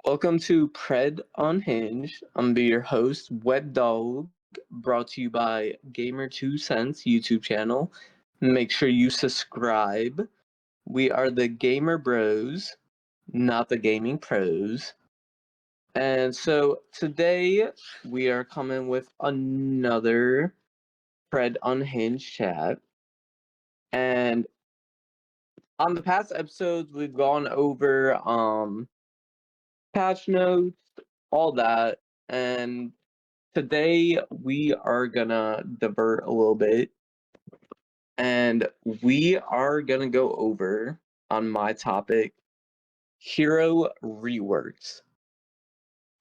Welcome to Pred Unhinged. I'm be your host, Wetdog, brought to you by Gamer2Cents YouTube channel. Make sure you subscribe. We are the Gamer Bros, not the Gaming Pros. And so today we are coming with another Pred Unhinged chat. And on the past episodes, we've gone over patch notes, all that, and today we are gonna divert a little bit and we are gonna go over on my topic hero reworks.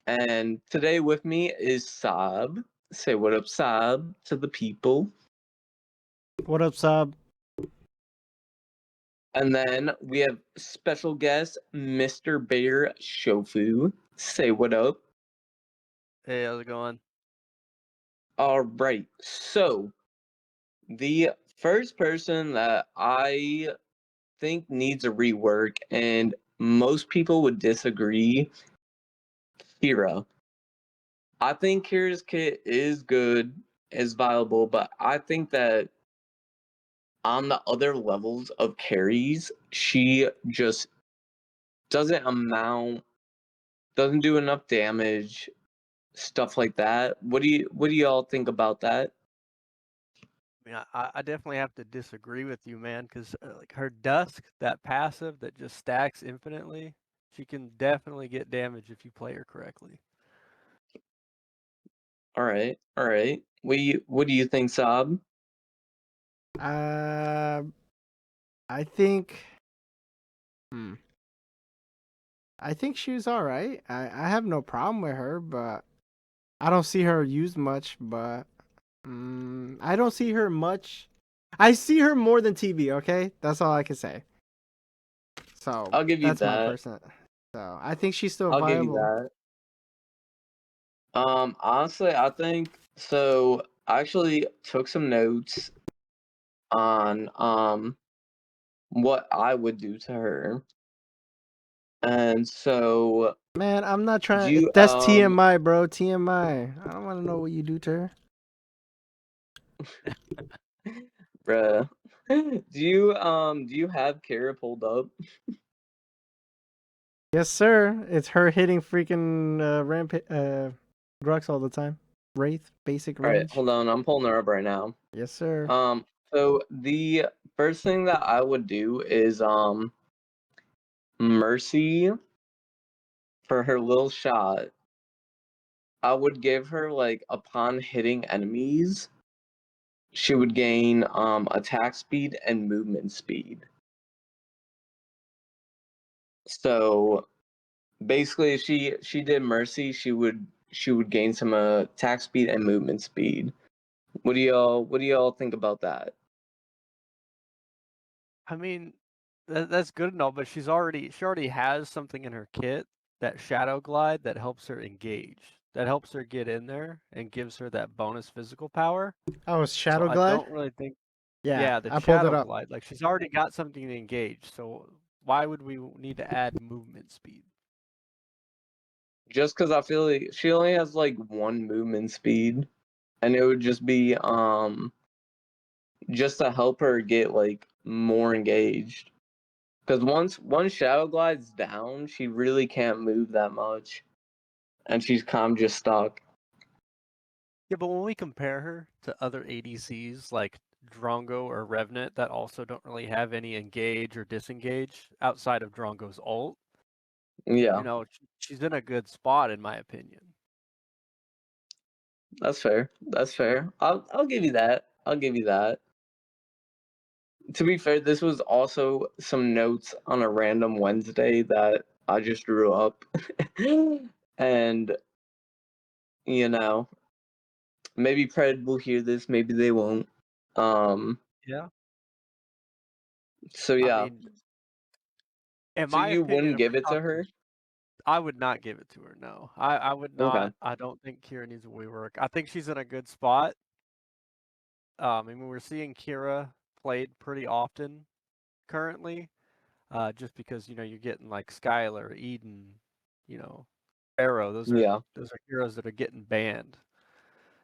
And today with me is Saab. Say what up, Saab, to the people. What up, Sab? And then we have special guest Mr. Bear Shofu. Say what up. Hey, how's it going? All right. So the first person that I think needs a rework, and most people would disagree, Kira. I think Kira's kit is good, is viable, but I think that on the other levels of carries, she just doesn't doesn't do enough damage, stuff like that. What do y'all think about that? I mean, I definitely have to disagree with you, man, because like her Dusk, that passive that just stacks infinitely, she can definitely get damage if you play her correctly. All right, all right. What do you think, Saab? Uh, I think. Hmm. I think she's all right. I have no problem with her, but I don't see her used much. But I don't see her much. I see her more than TV. Okay, that's all I can say. So I'll give you that's my that. person. So I think she's still I'll give you viable. that. Honestly, I think so. I actually took some notes on what I would do to her. And so Man, I'm not do trying. you That's TMI, bro. TMI. I don't want to know what you do to her. bruh. Do you have Kara pulled up? Yes, sir. It's her hitting freaking Grux all the time. Wraith, basic Alright, range. hold on, I'm pulling her up right now. Yes, sir. So the first thing that I would do is Mercy for her little shot. I would give her like upon hitting enemies, she would gain attack speed and movement speed. So basically if she did Mercy, she would gain some attack speed and movement speed. What do y'all think about that? I mean, that's good and all, but she already has something in her kit, that Shadow Glide that helps her engage, that helps her get in there and gives her that bonus physical power. Oh, it's So Shadow I Glide? don't really think. Yeah, Yeah, the I pulled it Shadow up. Glide, like she's already got something to engage, so why would we need to add movement speed? Just because I feel like she only has like one movement speed, and it would just be just to help her get like more engaged. Because once Shadow Glide's down, she really can't move that much, and she's kind of just stuck. Yeah, but when we compare her to other ADCs like Drongo or Revenant that also don't really have any engage or disengage outside of Drongo's ult, Yeah, she's in a good spot in my opinion. that's fair. That's fair. I'll give you that. I'll give you that. To be fair, this was also some notes on a random Wednesday that I just drew up, and you know, maybe Pred will hear this, maybe they won't. Um, Yeah. so I yeah. mean, in So my you opinion, wouldn't if give we're it to talking, her? I would not give it to her. No, I would Okay. not. I don't think Kira needs a rework. I think she's in a good spot. I mean, we're seeing Kira played pretty often currently, just because you're getting like Skylar, Eden, Arrow. Those Yeah. are heroes that are getting banned.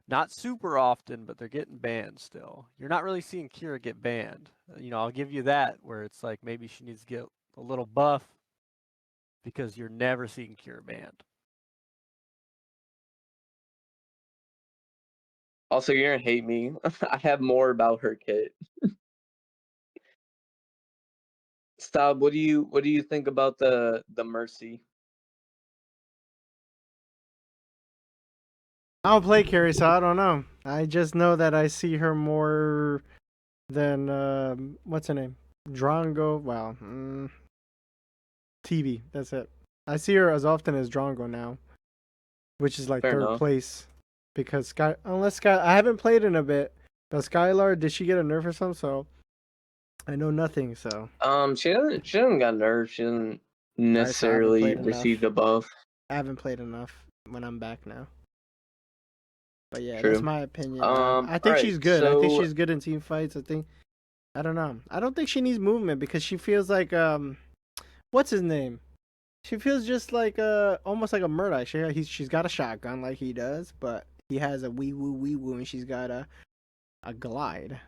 Not super often, but they're getting banned still. You're not really seeing Kira get banned. I'll give you that, where it's like maybe she needs to get a little buff because you're never seeing Kira banned. Also, you're gonna hate me. I have more about her kit. Stab, what do you think about the Mercy? I don't play Carrie, so I don't know. I just know that I see her more than what's her name, Drongo. Well, TV. That's it. I see her as often as Drongo now, which is like Fair third enough. place because unless I haven't played in a bit. But Skylar, did she get a nerf or something? So I know nothing. So She hasn't got nerfed. She hasn't alright, so I haven't necessarily played enough. received a buff. I haven't played enough when I'm back now. But yeah, True. that's my opinion. I think alright, she's good. I think so she's good in team fights. I don't know. I don't think she needs movement because she feels like what's his name? She feels just like almost like a Murdoch. She's got a shotgun like he does, but he has a wee woo, and she's got a glide.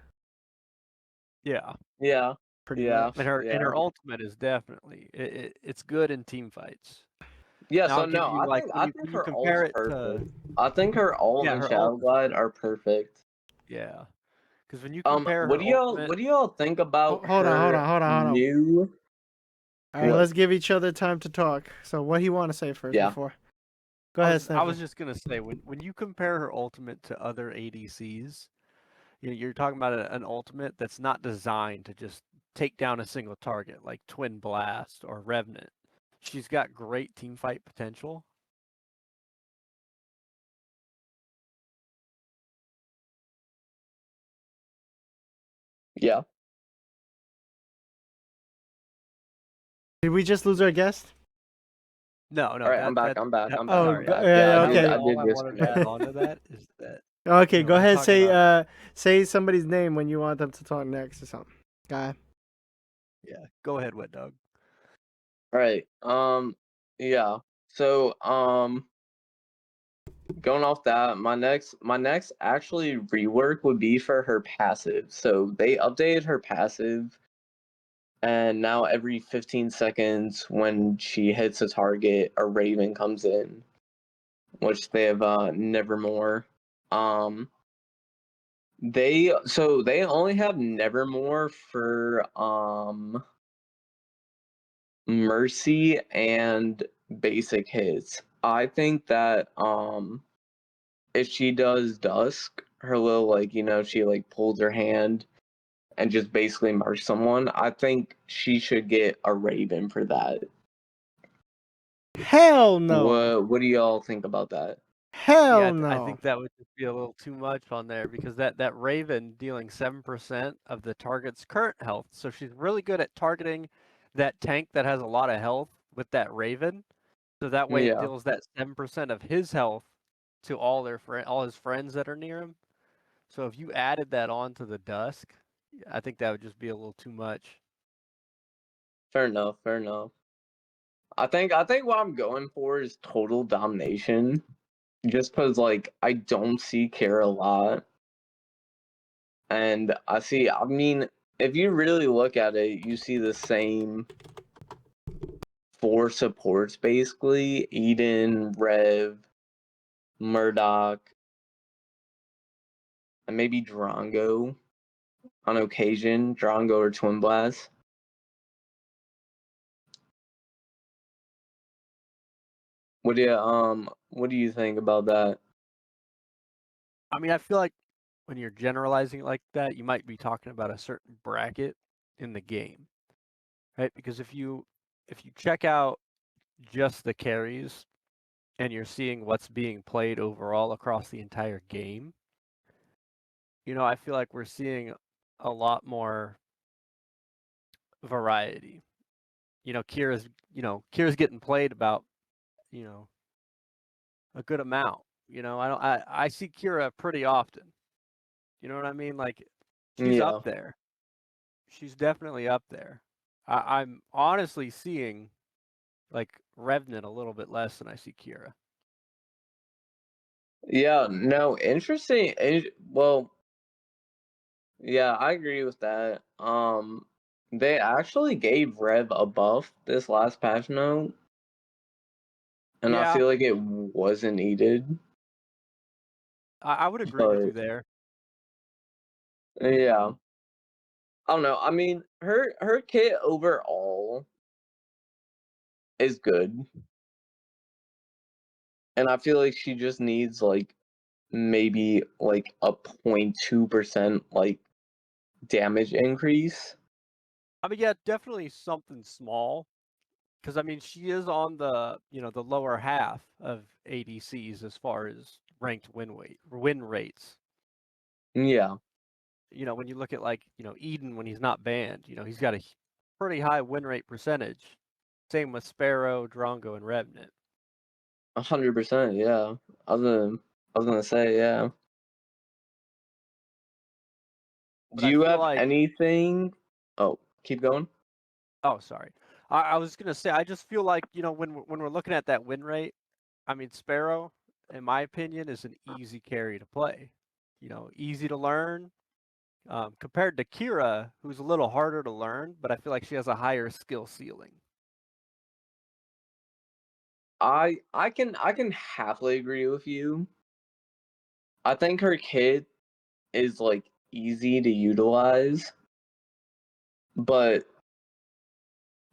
Yeah. yeah, Pretty yeah, much. And her yeah. ultimate is definitely it's good in team fights. Yeah, Now, so I'll give no, you I when think you her ult's compare it to perfect. I think her ult and her Shadow ult is Glide great. are perfect. Yeah, because when you compare What her do y'all ultimate, what do y'all think about Hold on. her new? All right, What? let's give each other time to talk. So what do you want to say first Yeah. before? Go ahead, I was Snafu. just gonna say when you compare her ultimate to other ADCs, you're talking about an ultimate that's not designed to just take down a single target like Twin Blast or Revenant. She's got great team fight potential. Yeah. Did we just lose our guest? No, All right, I'm back. that, I'm back. that- I'm back. sorry, Yeah, that was okay. I all did I wanted to add disconnect. on to that is that Okay, go we're ahead. talking about Say somebody's name when you want them to talk next or something. Guy. yeah. Go ahead, Wet Dog. All right. Yeah. So, going off that, my next actually rework would be for her passive. So they updated her passive, and now every 15 seconds when she hits a target, a Raven comes in, which they have Nevermore. They only have Nevermore for Mercy and basic hits. I think that if she does Dusk, her little she pulls her hand and just basically marks someone, I think she should get a Raven for that. Hell no. What do y'all think about that? Hell Yeah, no. I think that would just be a little too much on there because that Raven dealing 7% of the target's current health. So she's really good at targeting that tank that has a lot of health with that Raven. So that way it Yeah, deals that 7% of his health to all his friends that are near him. So if you added that on to the Dusk, I think that would just be a little too much. fair enough. Fair enough. I think what I'm going for is total domination, just because I don't see Kara a lot, and I mean, if you really look at it, you see the same four supports basically: Eden, Rev, Murdoch, and maybe Drongo on occasion. Drongo or Twin Blast. What do you think about that? I mean, I feel like when you're generalizing it like that, you might be talking about a certain bracket in the game, right? Because if you check out just the carries and you're seeing what's being played overall across the entire game, I feel like we're seeing a lot more variety. Kira's getting played about, a good amount. I see Kira pretty often. You know what I mean? Like she's up Yeah, there. She's definitely up there. I'm honestly seeing like Revenant a little bit less than I see Kira. Yeah, no, interesting. Well, yeah, I agree with that. They actually gave Rev a buff this last patch note, and I Yeah, feel like it wasn't needed. I would agree with you But there. yeah, I don't know. I mean, her kit overall is good, and I feel like she just needs like maybe like a 0.2% like damage increase. I mean, yeah, definitely something small. Because I mean, she is on the the lower half of ADCs as far as ranked win rates. Yeah, When you look at like Eden when he's not banned, he's got a pretty high win rate percentage. Same with Sparrow, Drongo, and Revenant. 100%. Yeah, I was gonna say yeah. But Do I you feel have like, anything? Oh, keep going. oh, sorry, I was gonna say I just feel like when we're looking at that win rate, I mean Sparrow, in my opinion, is an easy carry to play. Easy to learn. Compared to Kira, who's a little harder to learn, but I feel like she has a higher skill ceiling. I can happily agree with you. I think her kit is like easy to utilize, but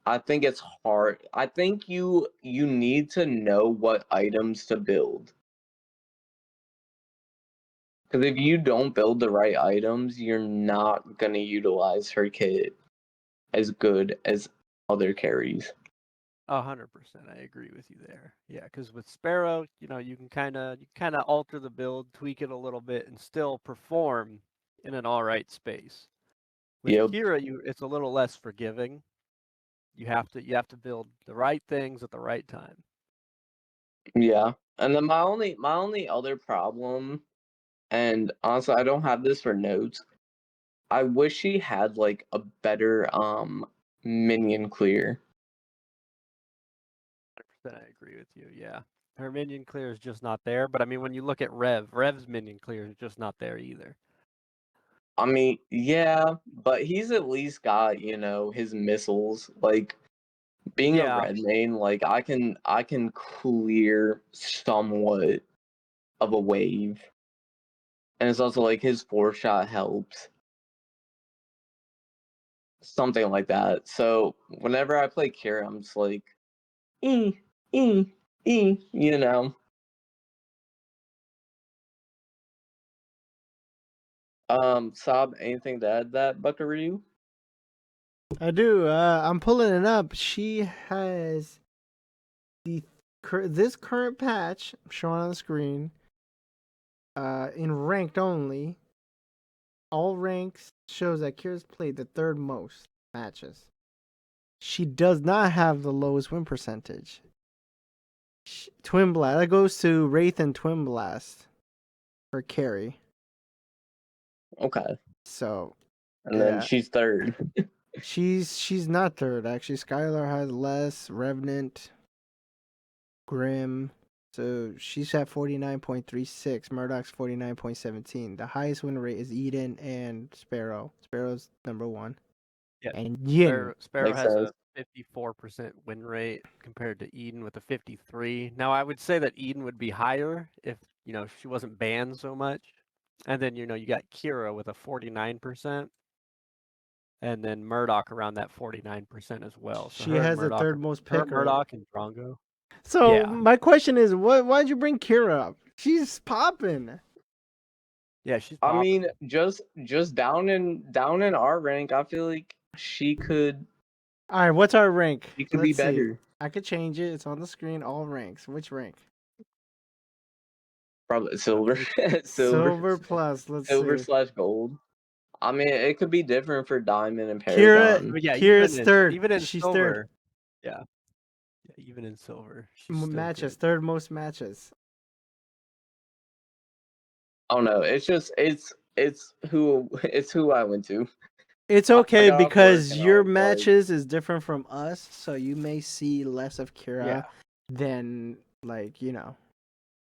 I think it's hard. I think you need to know what items to build. Because if you don't build the right items, you're not gonna utilize her kit as good as other carries. 100%, I agree with you there. Yeah, because with Sparrow, you can kind of alter the build, tweak it a little bit, and still perform in an all right space. With Yep. Kira, it's a little less forgiving. You have to build the right things at the right time. Yeah. And then my only other problem, and honestly I don't have this for notes. I wish she had like a better minion clear. 100%, I agree with you. Yeah, her minion clear is just not there. But I mean, when you look at Rev's minion clear is just not there either. I mean, yeah, but he's at least got, his missiles. Like being a Yeah, red main, like I can clear somewhat of a wave. And it's also like his 4-shot helps. Something like that. So whenever I play Kira, I'm just like, e, e, e. Sob, anything to add to that, Buckaroo? I do. I'm pulling it up. She has this current patch shown on the screen. In ranked only, all ranks shows that Kira's played the third most matches. She does not have the lowest win percentage. Twin Blast. That goes to Wraith and Twin Blast for carry. Okay. So And then yeah, she's third. she's not third actually. Skylar has less. Revenant, Grim. So she's at 49.36. Murdoch's 49.17. The highest win rate is Eden and Sparrow. Sparrow's number one. yeah. And Yin. Sparrow Makes has sense. a 54% win rate compared to Eden with a 53. Now, I would say that Eden would be higher if, she wasn't banned so much. And then, you got Kira with a 49%. And then Murdoch around that 49% as well. So She has the third most pick rate. Murdoch and Drongo. So Yeah. my question is, why'd you bring Kira up? She's popping. Yeah, she's I popping. mean, just down in our rank, I feel like she could All right, what's our rank? be Let's see. better. I could change it. It's on the screen. All ranks. Which rank? Probably silver. Silver plus. Let's Silver see. / gold. I mean, it could be different for diamond and Kira, paragon. But yeah, Kira's third. even in She's silver. third. Yeah. Yeah, even in silver. She's still Matches. good. Third most matches. I don't know. It's just it's who I went to. It's I okay got off work because and I your was like, matches is different from us, so you may see less of Kira Yeah. than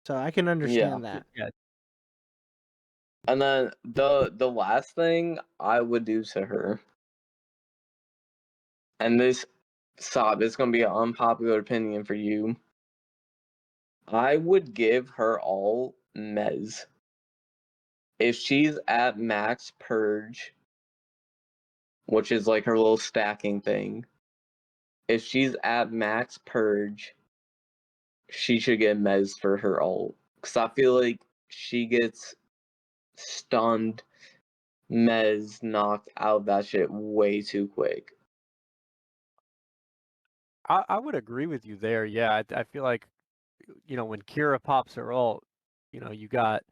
So I can yeah. understand that. Yeah. And then the last thing I would do to her, and this is gonna be an unpopular opinion for you. I would give her all Mez. If she's at max purge, which is like her little stacking thing, if she's at max purge, she should get Mez for her ult. Because I feel like she gets stunned, Mez knocked out that shit way too quick. I would agree with you there. Yeah, I feel like, when Kira pops her ult, you got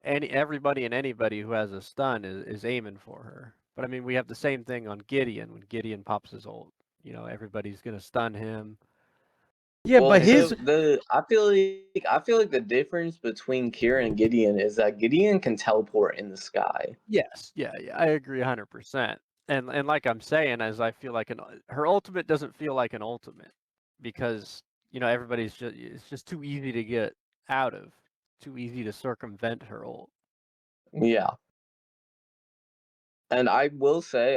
everybody and anybody who has a stun is aiming for her. But I mean, we have the same thing on Gideon when Gideon pops his ult. Everybody's gonna stun him. Yeah, Well, but his I feel like the difference between Kira and Gideon is that Gideon can teleport in the sky. Yes, yeah, I agree 100%. And like I'm saying, as I feel like her ultimate doesn't feel like an ultimate because everybody's it's just too easy to get out of, too easy to circumvent her ult. Yeah. And I will say,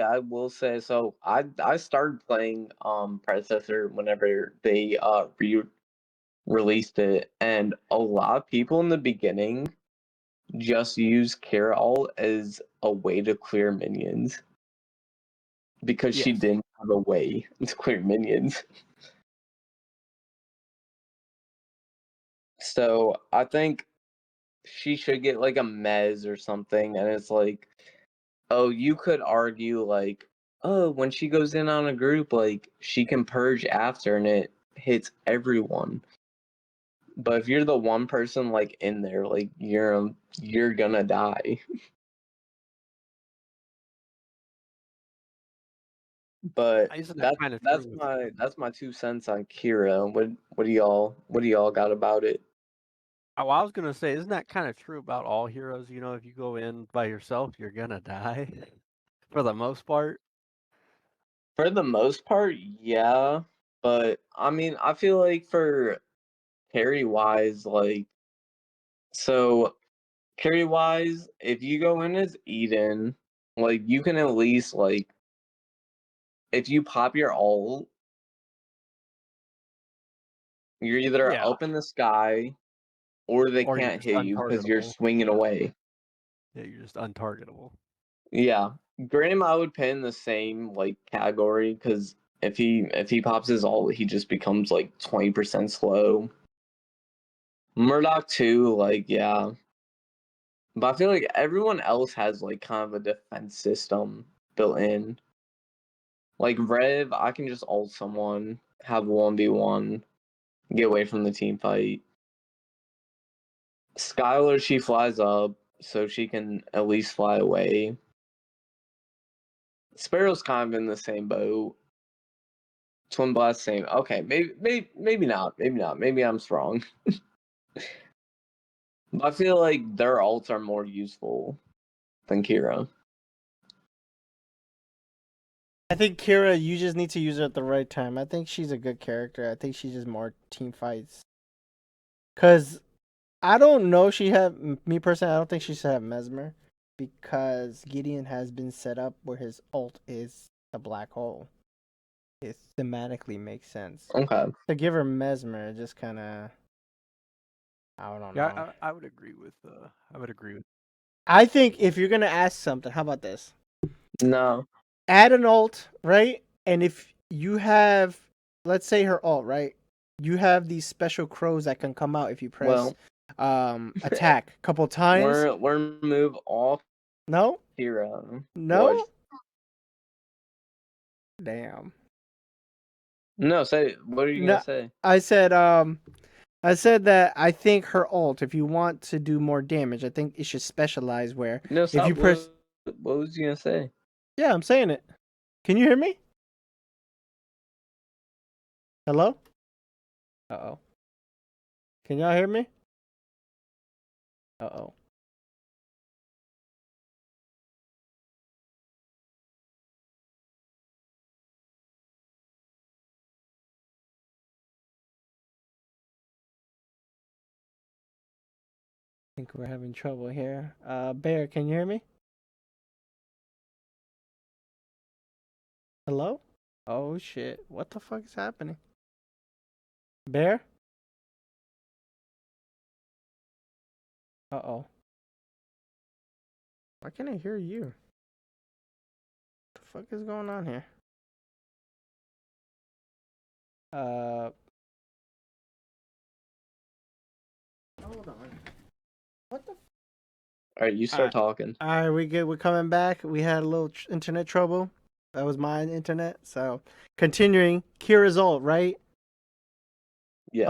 so I started playing Predecessor whenever they released it, and a lot of people in the beginning just use Kira ult as a way to clear minions because she Yes. didn't have a way to clear minions. So I think she should get like a Mez or something, and it's like, oh, you could argue like, oh, when she goes in on a group, like she can purge after and it hits everyone. But if you're the one person like in there, like you're gonna die. But Isn't that kind of true? that's my 2 cents on Kira. What do y'all got about it? Oh, I was gonna say, isn't that kind of true about all heroes? If you go in by yourself, you're gonna die for the most part. For the most part, yeah. But I mean, I feel like for carry wise, like so carry wise, if you go in as Eden, like you can at least like if you pop your ult, you're either Yeah, up in the sky or they or you're can't just hit you because you're untargetable. swinging away. Yeah, you're just untargetable. Yeah, Grim I would put in the same like category because if he pops his ult, he just becomes like 20% slow. Murdoch too, like yeah, but I feel like everyone else has like kind of a defense system built in. Like Rev, I can just ult someone, have 1v1, get away from the team fight. Skylar, she flies up, so she can at least fly away. Sparrow's kind of in the same boat. Twin Blast, same. Okay, maybe not. Maybe not. Maybe I'm strong. But I feel like their ults are more useful than Kira. I think Kira, you just need to use her at the right time. I think she's a good character. I think she's just more team fights. Cause I don't know. Me personally. I don't think she should have Mesmer because Gideon has been set up where his ult is a black hole. It thematically makes sense. Okay. To give her Mesmer, it just kind of I don't know. Yeah, I would agree with. I would agree with. I think if you're gonna ask something, how about this? No. Add an ult, right? And if you have, let's say her ult, right? You have these special crows that can come out if you press attack a couple times. We're move off No, Kira. no. What? Damn. No, say what are you No, gonna say? I said that I think her ult, if you want to do more damage, I think it should specialize where No, if stop. you press. What was you gonna say? Yeah, I'm saying it. Can you hear me? Hello? Uh-oh. Can y'all hear me? Uh-oh. think we're having trouble here. Bear, can you hear me? Hello? Oh shit. What the fuck is happening? Bear? Uh-oh. Why can't I hear you? What the fuck is going on here? Hold on. What the? All right, you start talking. All right, we good. We're coming back. We had a little internet trouble. That was my internet. So, continuing, Kira's ult, right? Yes.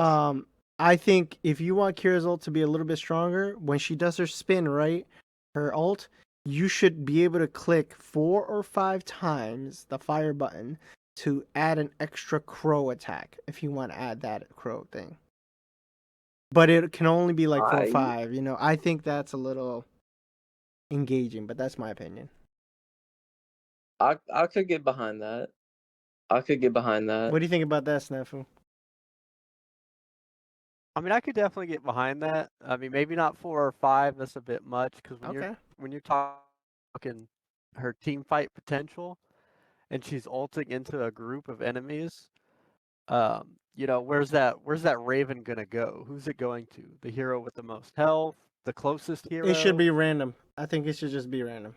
I think if you want Kira's ult to be a little bit stronger, when she does her spin, right, her ult, you should be able to click 4 or 5 times the fire button to add an extra crow attack if you want to add that crow thing. But it can only be like 4 or 5. You know, I think that's a little engaging, but that's my opinion. I could get behind that. I could get behind that. What do you think about that, Snafu? I mean, I could definitely get behind that. I mean, maybe not 4 or 5. That's a bit much because when you're talking her team fight potential, and she's ulting into a group of enemies, you know, where's that Raven gonna go? Who's it going to? The hero with the most health, the closest hero? It should be random. I think it should just be random.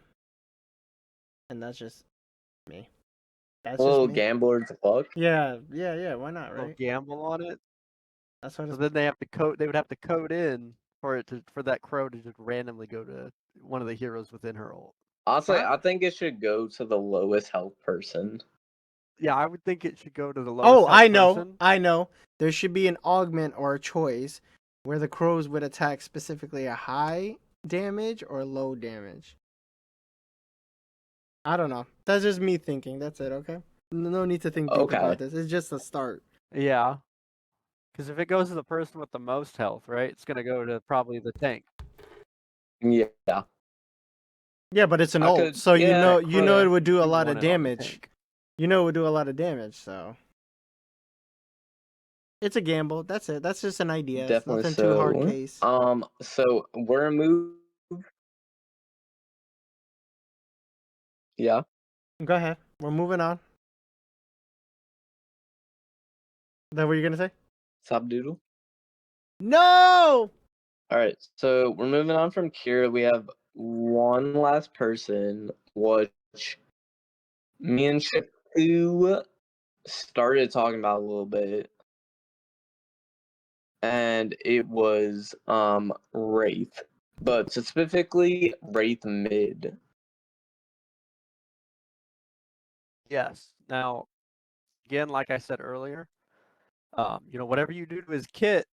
And that's just me. That's a little just me. gambler as fuck. Yeah. Why not, They'll right? gamble on it. That's what. So then they would have to code in for that crow to just randomly go to one of the heroes within her ult. Honestly, I think it should go to the lowest health person. Yeah, I would think it should go to the lowest health person. I know. There should be an augment or a choice where the crows would attack specifically a high damage or low damage. I don't know. That's just me thinking. That's it, okay? No need to think deep about this. It's just a start. Yeah. Because if it goes to the person with the most health, right, it's going to go to probably the tank. Yeah. Yeah, but it's an ult, so you know it would do a lot of damage. You know it would do a lot of damage, so it's a gamble. That's it. That's just an idea. Definitely it's nothing too hard case. So we're a move. Yeah. Go ahead. We're moving on. Is that what you're gonna say? Sabdoodle. No. All right. So we're moving on from Kira. We have one last person, which me and Shaku started talking about a little bit, and it was Wraith, but specifically Wraith mid. Yes. Now, again, like I said earlier, you know, whatever you do to his kit,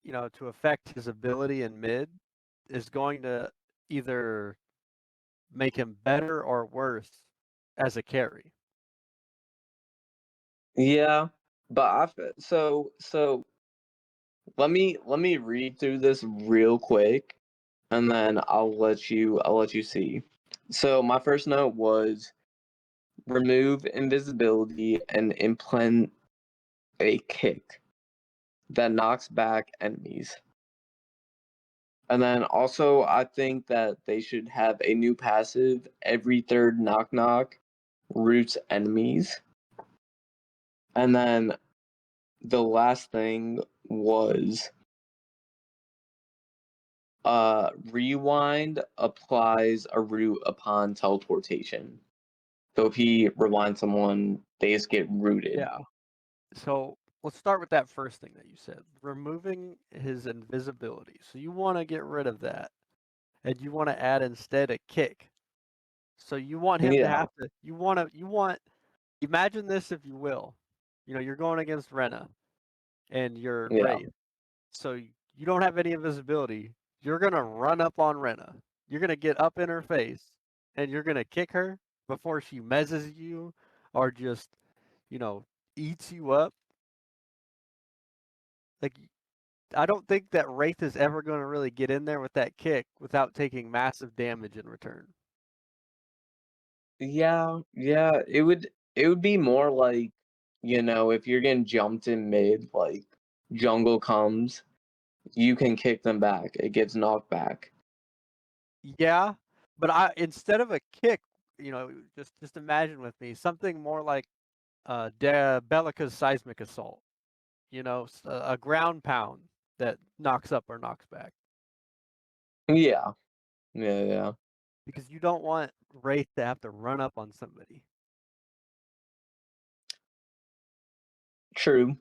you know, to affect his ability in mid, is going to either make him better or worse as a carry. Yeah, but so let me read through this real quick, and then I'll let you see. So my first note was remove invisibility and implant a kick that knocks back enemies. And then also I think that they should have a new passive every third knock knock roots enemies. And then the last thing was rewind applies a root upon teleportation. So if he rewinds someone, they just get rooted. Yeah. So let's start with that first thing that you said, removing his invisibility. So you want to get rid of that, and you want to add instead a kick. So you want him to have to. You want. Imagine this, if you will. You know, you're going against Rena, and you're Wraith. So you don't have any invisibility. You're gonna run up on Rena. You're gonna get up in her face, and you're gonna kick her before she mezzes you, or just, you know, eats you up. Like, I don't think that Wraith is ever going to really get in there with that kick without taking massive damage in return. Yeah, it would be more like, you know, if you're getting jumped in mid, like jungle comes, you can kick them back. It gets knocked back. Yeah, but instead of a kick, just imagine with me something more like Bellica's seismic assault. A ground pound that knocks up or knocks back. Yeah. Yeah. Because you don't want Wraith to have to run up on somebody. True.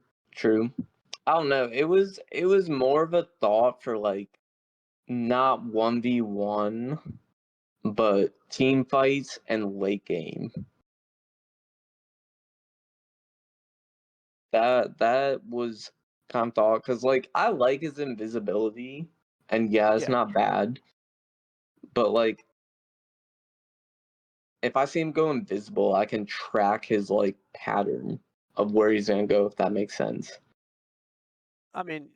I don't know. It was more of a thought for like not 1v1, but team fights and late game. That was kind of thought because like I like his invisibility, and yeah, it's not bad. But like, if I see him go invisible, I can track his like pattern of where he's gonna go. If that makes sense. I mean,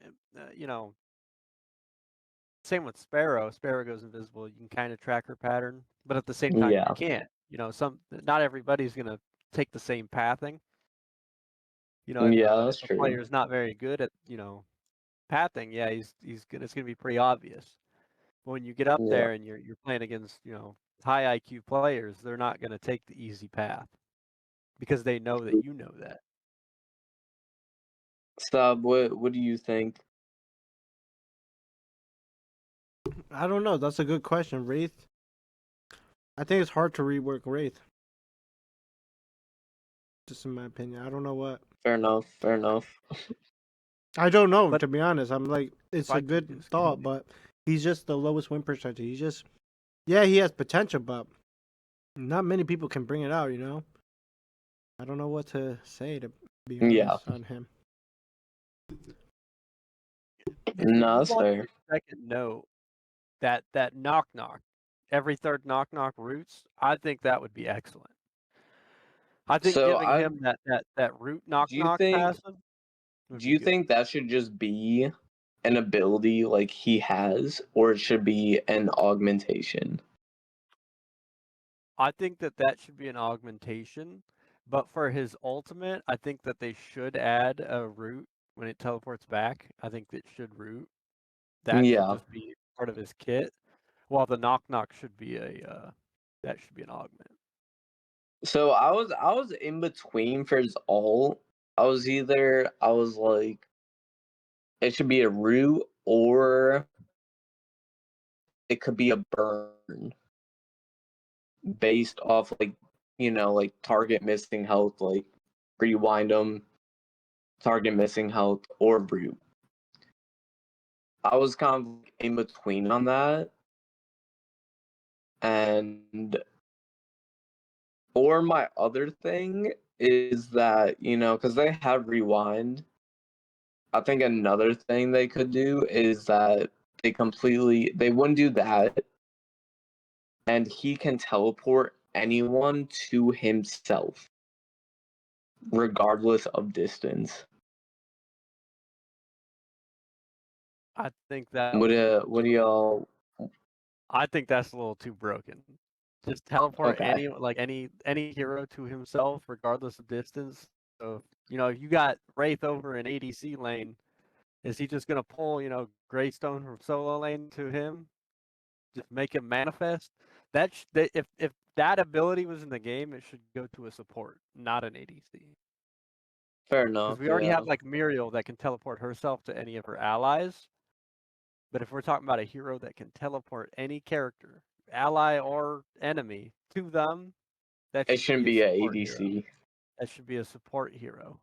same with Sparrow. Sparrow goes invisible. You can kind of track her pattern, but at the same time, Yeah. you can't. Not everybody's gonna take the same pathing. Yeah, that's if a true. player is not very good at pathing, yeah, he's good. It's gonna be pretty obvious. But when you get up Yeah. there and you're playing against high IQ players, they're not gonna take the easy path because they know that you know that. Sub, what do you think? I don't know. That's a good question. Wraith. I think it's hard to rework Wraith. Just in my opinion. I don't know what. Fair enough. I don't know, But to be honest. I'm like, it's a good just thought, but he's just the lowest win percentage. He's just, yeah, he has potential, but not many people can bring it out, I don't know what to say, to be honest, on him. No, that's fair. Second note, that knock every third knock roots, I think that would be excellent. I think So giving him that root knock passive. Do you think that should just be an ability like he has, or it should be an augmentation? I think that should be an augmentation, but for his ultimate, I think that they should add a root when it teleports back. I think it should root. That should just be part of his kit, while the knock should be that should be an augment. So I was in between for his ult. I was like, it should be a root or it could be a burn based off like like target missing health, like rewind them, target missing health, or root. I was kind of in between on that, and or my other thing is that because they have rewind. I think another thing they could do is that they wouldn't do that, and he can teleport anyone to himself, regardless of distance. I think that What do y'all? I think that's a little too broken. Just teleport Okay. any hero to himself, regardless of distance. So if you got Wraith over in ADC lane, is he just gonna pull Greystone from solo lane to him? Just make him manifest? If that ability was in the game, it should go to a support, not an ADC. Fair Because enough. we already Yeah. have like Muriel that can teleport herself to any of her allies. But if we're talking about a hero that can teleport any character, ally or enemy, to them, that It should shouldn't be a be a support hero. ADC. That should be a support hero.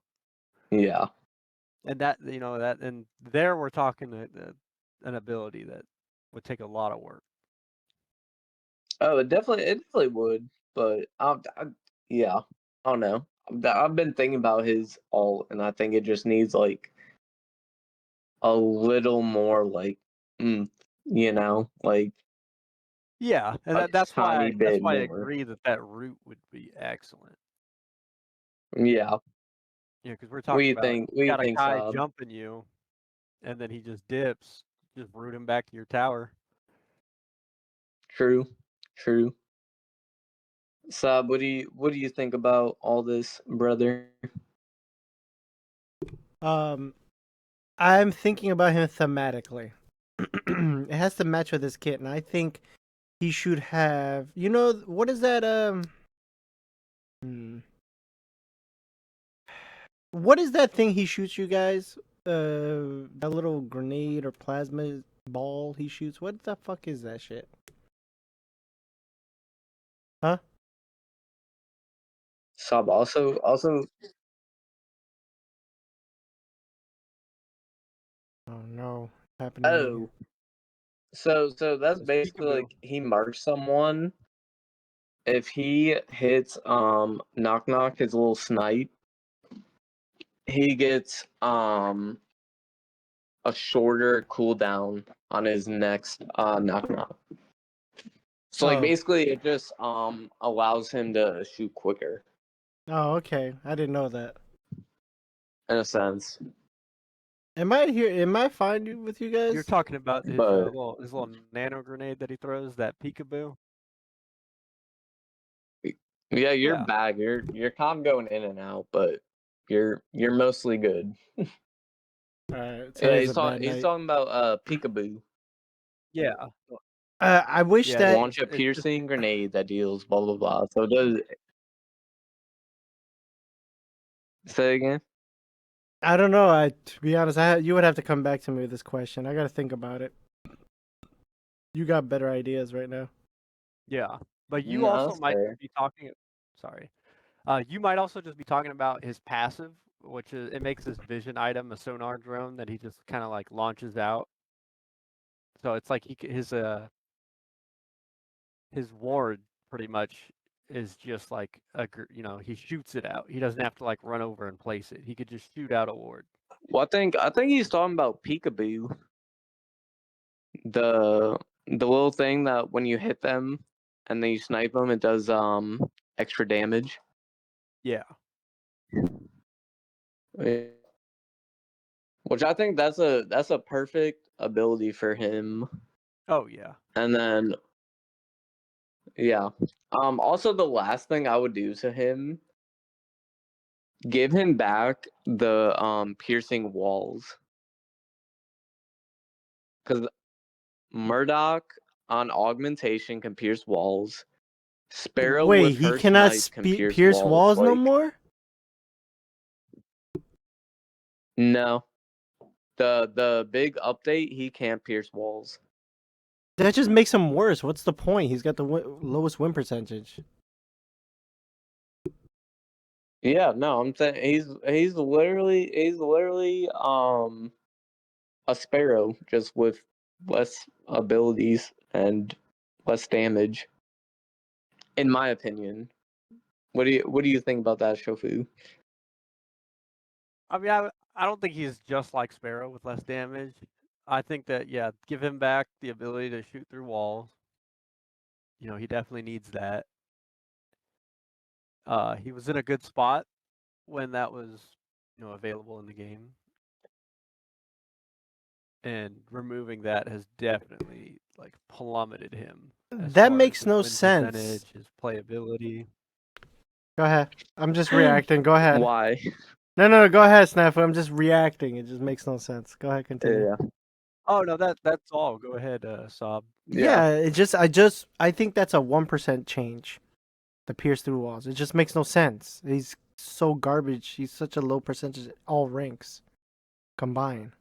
Yeah. And and there we're talking an ability that would take a lot of work. Oh, it definitely would. But yeah, I don't know. I've been thinking about his ult, and I think it just needs like a little more like, like Yeah, and a that's tiny why bit I more. agree that root would be excellent. Yeah. Yeah, because we're What do talking you about think? What do you you got a think, guy Saab? jumping you, and then he just dips. Just root him back to your tower. True. Saab, what do you think about all this, brother? Um, I'm thinking about him thematically. It has to match with his kit, and I think he should have. You know what is that? Hmm. What is that thing he shoots you guys? That little grenade or plasma ball he shoots. What the fuck is that shit? Huh? Sub also Oh no, it's happening to me. oh so that's It's basically peekaboo. like he marks someone. If he hits knock knock his little snipe, he gets a shorter cooldown on his next knock knock. So like Oh, basically it just allows him to shoot quicker oh, okay. I didn't know that. in a sense. Am I here? Am I fine with you You're guys? talking about But his little nano grenade that he throws, that peekaboo. yeah, you're Yeah. bad. You're kind of going in and out, but you're mostly good. All right. Yeah, Today's a bad he's night. talking about peekaboo. Yeah. I wish Yeah. that. Launch a It's just piercing grenade that deals blah blah blah. So it does say it again? I don't know. To be honest, you would have to come back to me with this question. I got to think about it. You got better ideas right now. yeah. But you No, also that's might fair. just be talking. Sorry. You might also just be talking about his passive, which is it makes this vision item a sonar drone that he just kind of like launches out. So it's like his ward pretty much is just like he shoots it out. He doesn't have to like run over and place it. He could just shoot out a ward. Well, I think he's talking about peekaboo. The little thing that when you hit them and then you snipe them, it does extra damage. Yeah. Yeah. Which I think that's a perfect ability for him. Oh yeah. And then yeah. Also the last thing I would do to him, give him back the piercing walls. Cuz Murdoch on augmentation can pierce walls. Sparrow Wait, with he her cannot snipe can pierce pierce walls. walls no Like more. no. The big update, he can't pierce walls. That just makes him worse. What's the point? He's got the lowest win percentage. Yeah, no, I'm saying he's literally a sparrow just with less abilities and less damage. In my opinion. What do you think about that, Shofu? I mean, I don't think he's just like Sparrow with less damage. I think that yeah, give him back the ability to shoot through walls. He definitely needs that. He was in a good spot when that was, available in the game. And removing that has definitely like plummeted him as That far as makes his no win sense. percentage, his playability. Go ahead. I'm just reacting. Go ahead. Why? No. Go ahead, Snafu. I'm just reacting. It just makes no sense. Go ahead. Continue. Yeah. Oh no, that's all. Go ahead, Saab. Yeah. Yeah. I think that's a 1% change. The pierce through walls. It just makes no sense. He's so garbage. He's such a low percentage. All ranks combined.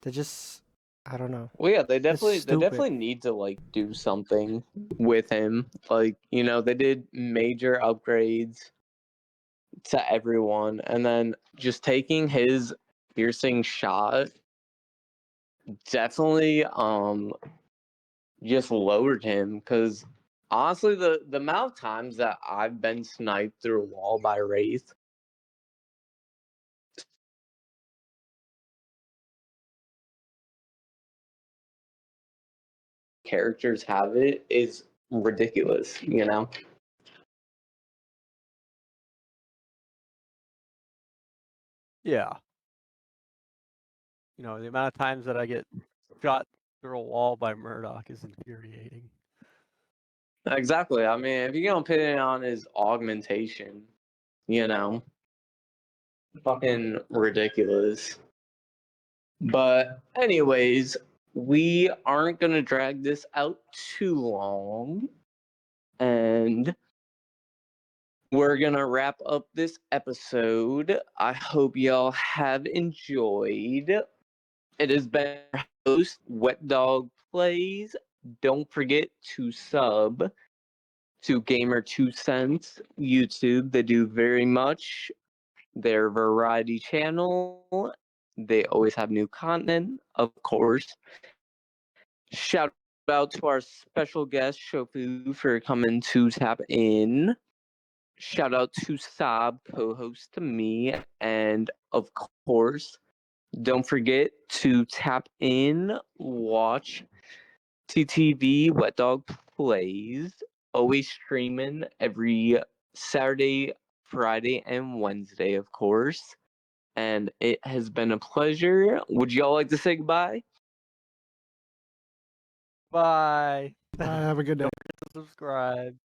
They just. I don't know. Well, yeah, they stupid. definitely need to like do something with him. Like, they did major upgrades to everyone, and then just taking his piercing shot definitely just lowered him because honestly the amount of times that I've been sniped through a wall by Wraith, characters have it is ridiculous. Yeah. The amount of times that I get shot through a wall by Murdoch is infuriating. Exactly. I mean, if you're gonna put it on his augmentation, you know, fucking ridiculous. But anyways, we aren't gonna drag this out too long, and we're gonna wrap up this episode. I hope y'all have enjoyed. It has been your host, Wetdogplayz. Don't forget to sub to Gamer 2 Cents YouTube. They do very much. Their variety channel. They always have new content, of course. Shout out to our special guest, Shofu, for coming to tap in. Shout out to Saab, co-host to me, and of course, don't forget to tap in, watch TTV Wet Dog Plays, always streaming every Saturday, Friday, and Wednesday, of course. And it has been a pleasure. Would y'all like to say goodbye? Bye. Bye, have a good day. Don't forget to subscribe.